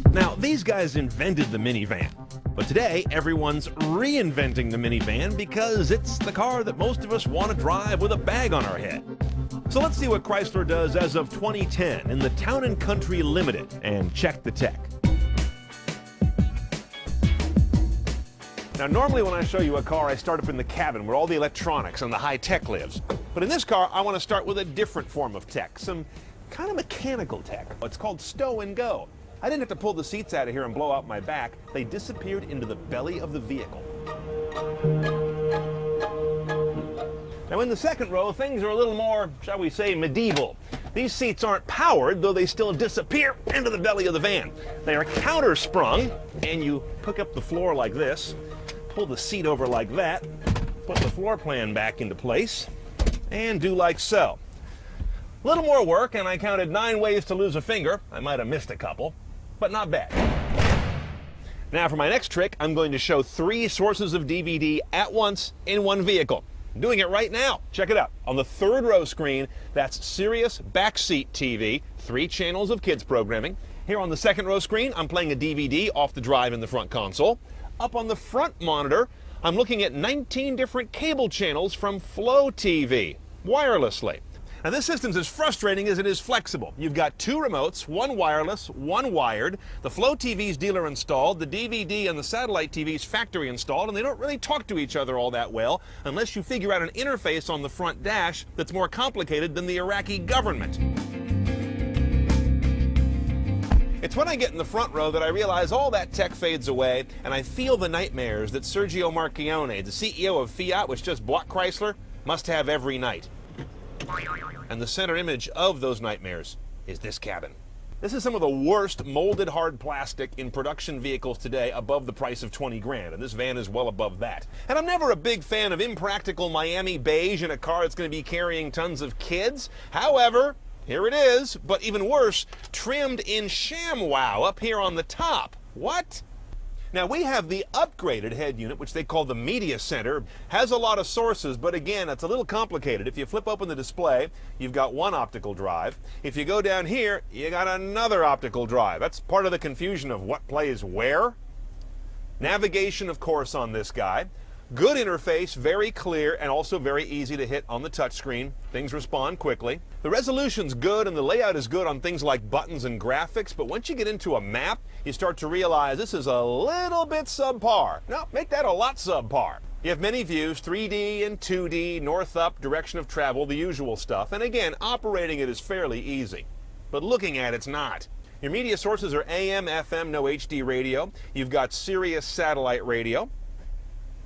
Now, these guys invented the minivan, but today everyone's reinventing the minivan because it's the car that most of us want to drive with a bag on our head. So let's see what Chrysler does as of 2010 in the Town & Country Limited and check the tech. Now, normally when I show you a car, I start up in the cabin where all the electronics and the high tech lives. But in this car, I want to start with a different form of tech, some kind of mechanical tech. It's called stow and go. I didn't have to pull the seats out of here and blow out my back. They disappeared into the belly of the vehicle. Now in the second row, things are a little more, shall we say, medieval. These seats aren't powered, though they still disappear into the belly of the van. They are counter-sprung, and you pick up the floor like this, pull the seat over like that, put the floor plan back into place, and do like so. A little more work, and I counted 9 ways to lose a finger. I might have missed a couple, but not bad. Now for my next trick, I'm going to show 3 sources of DVD at once in one vehicle. I'm doing it right now. Check it out. On the 3rd row screen, that's Sirius Backseat TV, 3 channels of kids programming. Here on the 2nd row screen, I'm playing a DVD off the drive in the front console. Up on the front monitor, I'm looking at 19 different cable channels from Flow TV, wirelessly. Now this system's as frustrating as it is flexible. You've got 2 remotes, 1 wireless, 1 wired. The Flow TV's dealer installed, the DVD and the satellite TV's factory installed, and they don't really talk to each other all that well unless you figure out an interface on the front dash that's more complicated than the Iraqi government. It's when I get in the front row that I realize all that tech fades away, and I feel the nightmares that Sergio Marchionne, the CEO of Fiat, which just bought Chrysler, must have every night. And the center image of those nightmares is this cabin. This is some of the worst molded hard plastic in production vehicles today, above the price of 20 grand, and this van is well above that. And I'm never a big fan of impractical Miami beige in a car that's going to be carrying tons of kids. However, here it is, but even worse, trimmed in ShamWow up here on the top. What? Now we have the upgraded head unit, which they call the Media Center. Has a lot of sources, but again, it's a little complicated. If you flip open the display, you've got 1 optical drive. If you go down here, you got another optical drive. That's part of the confusion of what plays where. Navigation, of course, on this guy. Good interface, very clear, and also very easy to hit on the touchscreen. Things respond quickly. The resolution's good and the layout is good on things like buttons and graphics, but once you get into a map, you start to realize this is a little bit subpar. No, make that a lot subpar. You have many views, 3D and 2D, north up, direction of travel, the usual stuff. And again, operating it is fairly easy, but looking at it's not. Your media sources are AM, FM, no HD radio. You've got Sirius satellite radio.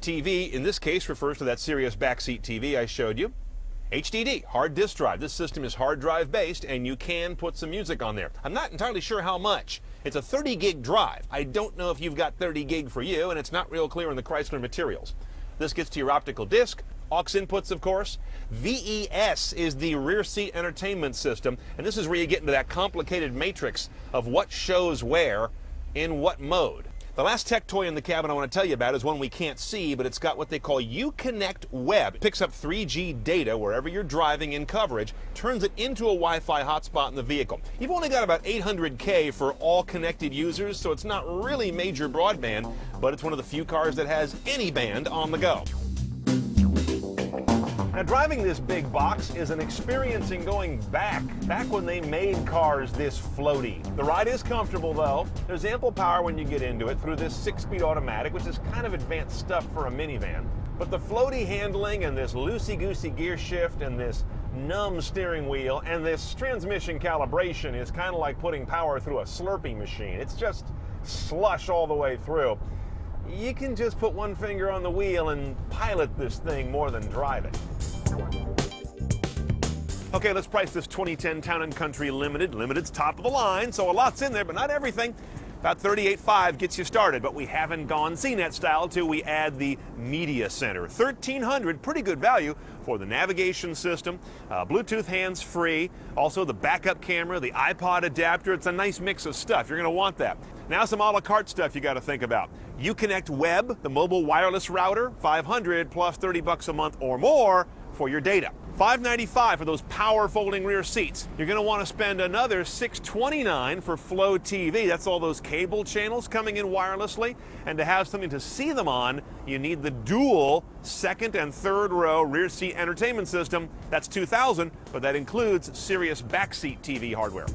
TV, in this case, refers to that Sirius Backseat TV I showed you. HDD, hard disk drive. This system is hard drive based, and you can put some music on there. I'm not entirely sure how much. It's a 30 gig drive. I don't know if you've got 30 gig for you, and it's not real clear in the Chrysler materials. This gets to your optical disc, aux inputs, of course. VES is the rear seat entertainment system, and this is where you get into that complicated matrix of what shows where in what mode. The last tech toy in the cabin I want to tell you about is one we can't see, but it's got what they call Uconnect Web. It picks up 3G data wherever you're driving in coverage, turns it into a Wi-Fi hotspot in the vehicle. You've only got about 800K for all connected users, so it's not really major broadband, but it's one of the few cars that has any band on the go. Now, driving this big box is an experience in going back when they made cars this floaty. The ride is comfortable, though. There's ample power when you get into it through this 6-speed automatic, which is kind of advanced stuff for a minivan. But the floaty handling and this loosey-goosey gear shift and this numb steering wheel and this transmission calibration is kind of like putting power through a Slurpee machine. It's just slush all the way through. You can just put one finger on the wheel and pilot this thing more than drive it. Okay, let's price this 2010 Town & Country Limited. Limited's top of the line, so a lot's in there, but not everything. About $38,500 gets you started, but we haven't gone CNET style till we add the Media Center. $1,300, pretty good value for the navigation system, Bluetooth hands-free, also the backup camera, the iPod adapter. It's a nice mix of stuff. You're going to want that. Now some a la carte stuff you got to think about. Uconnect Web, the mobile wireless router, $500 plus $30 a month or more for your data. $595 for those power folding rear seats. You're going to want to spend another $629 for Flow TV. That's all those cable channels coming in wirelessly. And to have something to see them on, you need the dual second and third row rear seat entertainment system. That's $2,000, but that includes Sirius backseat TV hardware.